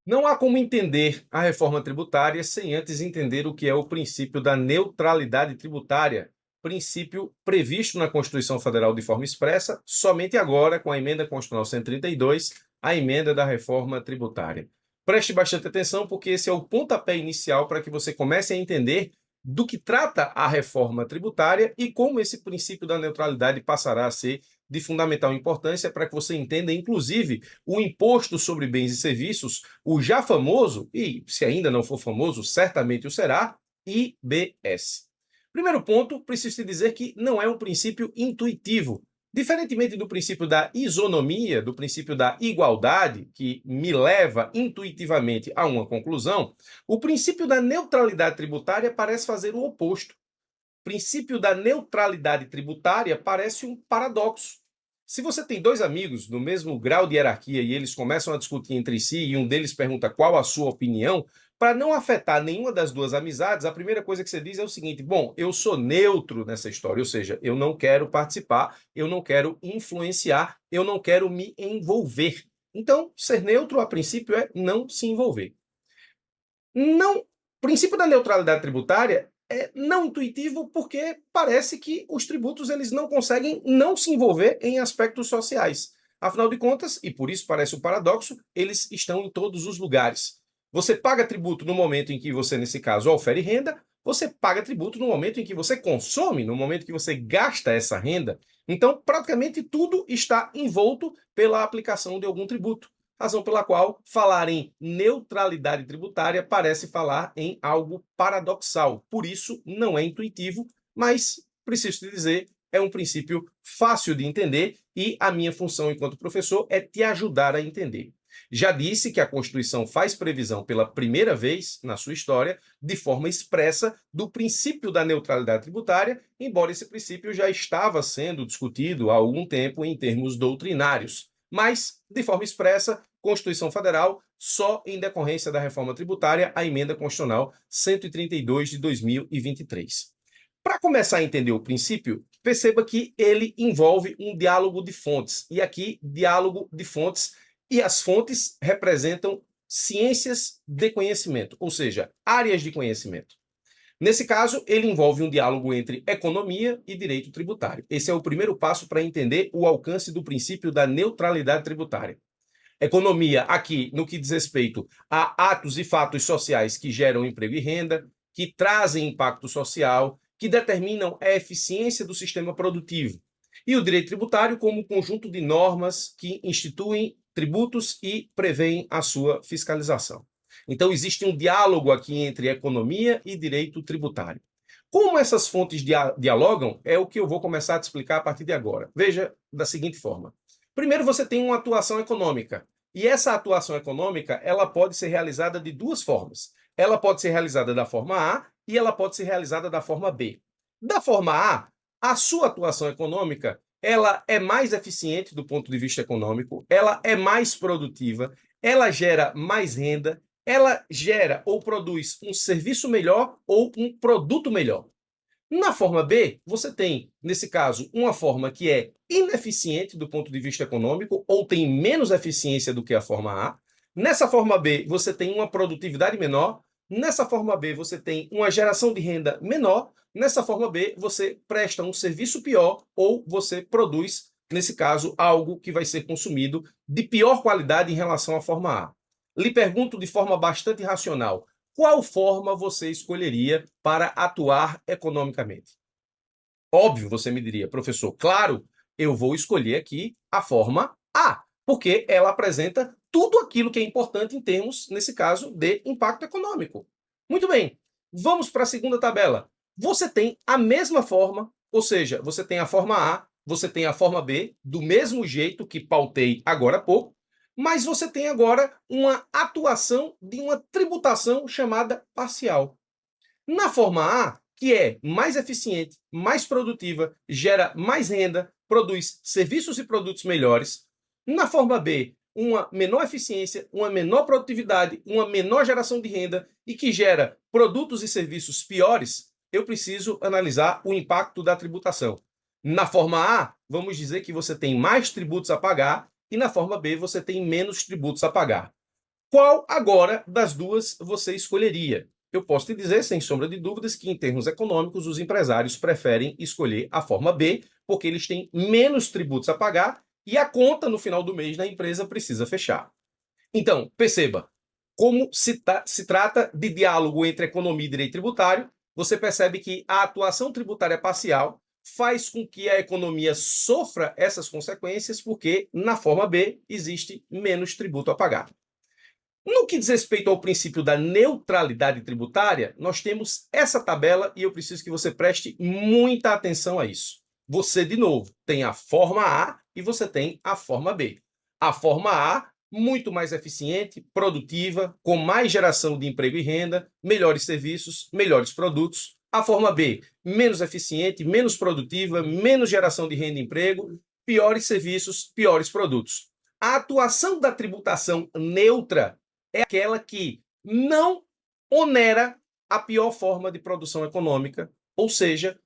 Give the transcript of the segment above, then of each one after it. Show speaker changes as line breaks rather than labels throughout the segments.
Não há como entender a reforma tributária sem antes entender o que é o princípio da neutralidade tributária, princípio previsto na Constituição Federal de forma expressa, somente agora, com a Emenda Constitucional 132, a emenda da reforma tributária. Preste bastante atenção, porque esse é o pontapé inicial para que você comece a entender do que trata a reforma tributária e como esse princípio da neutralidade passará a ser de fundamental importância para que você entenda, inclusive, o imposto sobre bens e serviços, o já famoso, e se ainda não for famoso, certamente o será, IBS. Primeiro ponto, preciso te dizer que não é um princípio intuitivo. Diferentemente do princípio da isonomia, do princípio da igualdade, que me leva intuitivamente a uma conclusão, o princípio da neutralidade tributária parece fazer o oposto. O princípio da neutralidade tributária parece um paradoxo. Se você tem dois amigos no mesmo grau de hierarquia e eles começam a discutir entre si e um deles pergunta qual a sua opinião, para não afetar nenhuma das duas amizades, a primeira coisa que você diz é o seguinte: bom, eu sou neutro nessa história, ou seja, eu não quero participar, eu não quero influenciar, eu não quero me envolver. Então, ser neutro, a princípio, é não se envolver. Não, o princípio da neutralidade tributária é não intuitivo porque parece que os tributos eles não conseguem não se envolver em aspectos sociais. Afinal de contas, e por isso parece um paradoxo, eles estão em todos os lugares. Você paga tributo no momento em que você, nesse caso, ofere renda, você paga tributo no momento em que você consome, no momento que você gasta essa renda. Então, praticamente tudo está envolto pela aplicação de algum tributo. Razão pela qual falar em neutralidade tributária parece falar em algo paradoxal. Por isso, não é intuitivo, mas, preciso te dizer, é um princípio fácil de entender e a minha função enquanto professor é te ajudar a entender. Já disse que a Constituição faz previsão pela primeira vez na sua história, de forma expressa, do princípio da neutralidade tributária, embora esse princípio já estava sendo discutido há algum tempo em termos doutrinários. Mas, de forma expressa, Constituição Federal, só em decorrência da reforma tributária, a Emenda Constitucional 132 de 2023. Para começar a entender o princípio, perceba que ele envolve um diálogo de fontes. E aqui, diálogo de fontes, e as fontes representam ciências de conhecimento, ou seja, áreas de conhecimento. Nesse caso, ele envolve um diálogo entre economia e direito tributário. Esse é o primeiro passo para entender o alcance do princípio da neutralidade tributária. Economia, aqui, no que diz respeito a atos e fatos sociais que geram emprego e renda, que trazem impacto social, que determinam a eficiência do sistema produtivo. E o direito tributário como conjunto de normas que instituem tributos e prevêem a sua fiscalização. Então, existe um diálogo aqui entre economia e direito tributário. Como essas fontes dialogam, é o que eu vou começar a te explicar a partir de agora. Veja da seguinte forma. Primeiro, você tem uma atuação econômica. E essa atuação econômica, ela pode ser realizada de duas formas. Ela pode ser realizada da forma A e ela pode ser realizada da forma B. Da forma a sua atuação econômica, ela é mais eficiente do ponto de vista econômico, ela é mais produtiva, ela gera mais renda, ela gera ou produz um serviço melhor ou um produto melhor. Na forma B, você tem, nesse caso, uma forma que é ineficiente do ponto de vista econômico ou tem menos eficiência do que a forma A. Nessa forma B, você tem uma produtividade menor. Nessa forma B, você tem uma geração de renda menor. Nessa forma B, você presta um serviço pior ou você produz, nesse caso, algo que vai ser consumido de pior qualidade em relação à forma A. Lhe pergunto de forma bastante racional: qual forma você escolheria para atuar economicamente? Óbvio, você me diria, professor, claro, eu vou escolher aqui a forma A, porque ela apresenta tudo aquilo que é importante em termos, nesse caso, de impacto econômico. Muito bem, vamos para a segunda tabela. Você tem a mesma forma, ou seja, você tem a forma A, você tem a forma B, do mesmo jeito que pautei agora há pouco, mas você tem agora uma atuação de uma tributação chamada parcial. Na forma A, que é mais eficiente, mais produtiva, gera mais renda, produz serviços e produtos melhores. Na forma B, uma menor eficiência, uma menor produtividade, uma menor geração de renda e que gera produtos e serviços piores, eu preciso analisar o impacto da tributação. Na forma A, vamos dizer que você tem mais tributos a pagar e na forma B você tem menos tributos a pagar. Qual agora das duas você escolheria? Eu posso te dizer, sem sombra de dúvidas, que em termos econômicos, os empresários preferem escolher a forma B, porque eles têm menos tributos a pagar e a conta no final do mês da empresa precisa fechar. Então, perceba, como se trata de diálogo entre economia e direito tributário, você percebe que a atuação tributária parcial faz com que a economia sofra essas consequências, porque na forma B existe menos tributo a pagar. No que diz respeito ao princípio da neutralidade tributária, nós temos essa tabela e eu preciso que você preste muita atenção a isso. Você, de novo, tem a forma A e você tem a forma B. A forma A, muito mais eficiente, produtiva, com mais geração de emprego e renda, melhores serviços, melhores produtos. A forma B, menos eficiente, menos produtiva, menos geração de renda e emprego, piores serviços, piores produtos. A atuação da tributação neutra é aquela que não onera a pior forma de produção econômica, ou seja,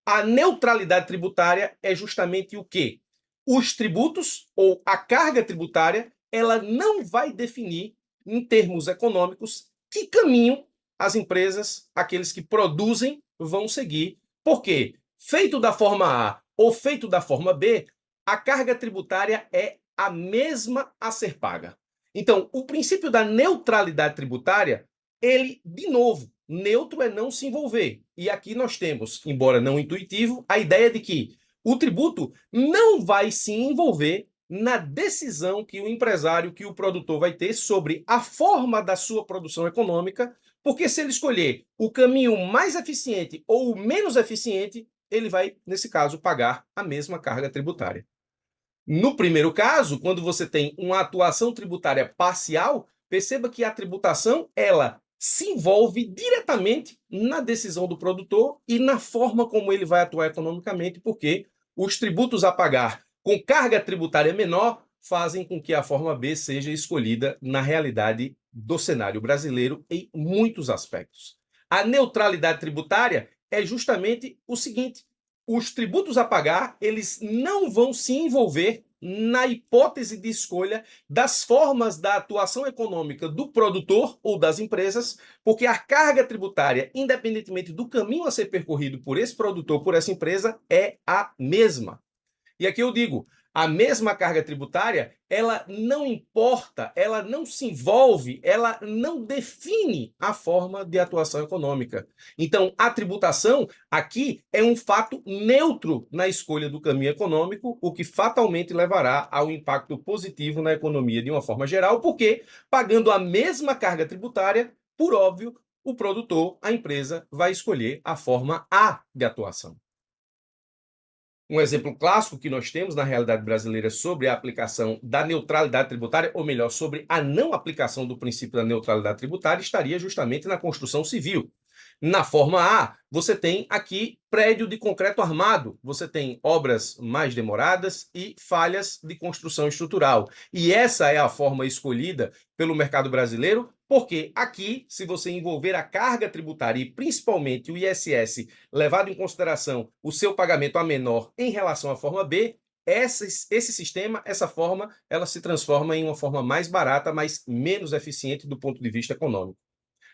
a neutralidade tributária é justamente o quê? Os tributos ou a carga tributária, ela não vai definir, em termos econômicos, que caminho as empresas, aqueles que produzem, vão seguir. Porque, feito da forma A ou feito da forma B, a carga tributária é a mesma a ser paga. Então, o princípio da neutralidade tributária, ele, de novo, neutro é não se envolver. E aqui nós temos, embora não intuitivo, a ideia de que o tributo não vai se envolver na decisão que o empresário, que o produtor vai ter sobre a forma da sua produção econômica, porque se ele escolher o caminho mais eficiente ou o menos eficiente, ele vai, nesse caso, pagar a mesma carga tributária. No primeiro caso, quando você tem uma atuação tributária parcial, perceba que a tributação, ela se envolve diretamente na decisão do produtor e na forma como ele vai atuar economicamente, porque os tributos a pagar com carga tributária menor fazem com que a forma B seja escolhida na realidade do cenário brasileiro em muitos aspectos. A neutralidade tributária é justamente o seguinte: os tributos a pagar, eles não vão se envolver na hipótese de escolha das formas da atuação econômica do produtor ou das empresas, porque a carga tributária, independentemente do caminho a ser percorrido por esse produtor, por essa empresa, é a mesma. E aqui eu digo, a mesma carga tributária, ela não importa, ela não se envolve, ela não define a forma de atuação econômica. Então, a tributação aqui é um fato neutro na escolha do caminho econômico, o que fatalmente levará ao impacto positivo na economia de uma forma geral, porque pagando a mesma carga tributária, por óbvio, o produtor, a empresa, vai escolher a forma A de atuação. Um exemplo clássico que nós temos na realidade brasileira sobre a aplicação da neutralidade tributária, ou melhor, sobre a não aplicação do princípio da neutralidade tributária, estaria justamente na construção civil. Na forma A, você tem aqui prédio de concreto armado, você tem obras mais demoradas e falhas de construção estrutural. E essa é a forma escolhida pelo mercado brasileiro, porque aqui, se você envolver a carga tributária e principalmente o ISS, levado em consideração o seu pagamento a menor em relação à forma B, esse sistema, essa forma, ela se transforma em uma forma mais barata, mas menos eficiente do ponto de vista econômico.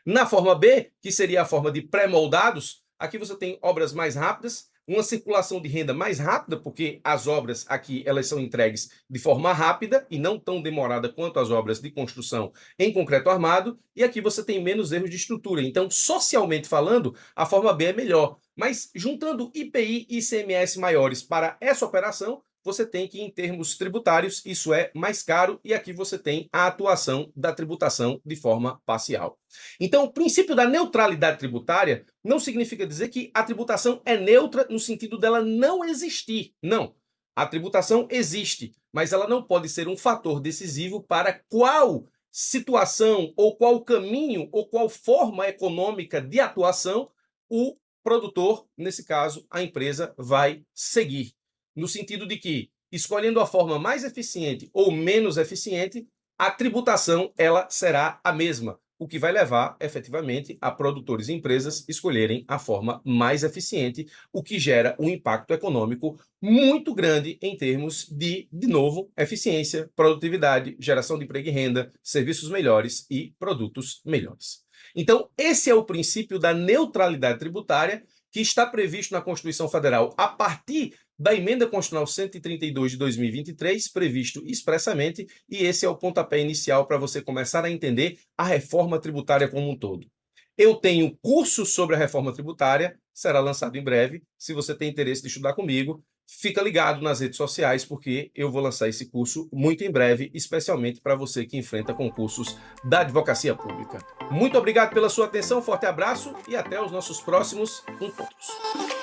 Na forma B, que seria a forma de pré-moldados, aqui você tem obras mais rápidas, uma circulação de renda mais rápida, porque as obras aqui elas são entregues de forma rápida e não tão demorada quanto as obras de construção em concreto armado, e aqui você tem menos erros de estrutura. Então, socialmente falando, a forma B é melhor. Mas juntando IPI e ICMS maiores para essa operação, você tem que, em termos tributários, isso é mais caro, e aqui você tem a atuação da tributação de forma parcial. Então, o princípio da neutralidade tributária não significa dizer que a tributação é neutra no sentido dela não existir. Não. A tributação existe, mas ela não pode ser um fator decisivo para qual situação, ou qual caminho, ou qual forma econômica de atuação o produtor, nesse caso, a empresa, vai seguir. No sentido de que, escolhendo a forma mais eficiente ou menos eficiente, a tributação ela será a mesma, o que vai levar, efetivamente, a produtores e empresas escolherem a forma mais eficiente, o que gera um impacto econômico muito grande em termos de novo, eficiência, produtividade, geração de emprego e renda, serviços melhores e produtos melhores. Então, esse é o princípio da neutralidade tributária que está previsto na Constituição Federal a partir da Emenda Constitucional 132 de 2023, previsto expressamente, e esse é o pontapé inicial para você começar a entender a reforma tributária como um todo. Eu tenho curso sobre a reforma tributária, será lançado em breve. Se você tem interesse de estudar comigo, fica ligado nas redes sociais, porque eu vou lançar esse curso muito em breve, especialmente para você que enfrenta concursos da advocacia pública. Muito obrigado pela sua atenção, forte abraço e até os nossos próximos encontros.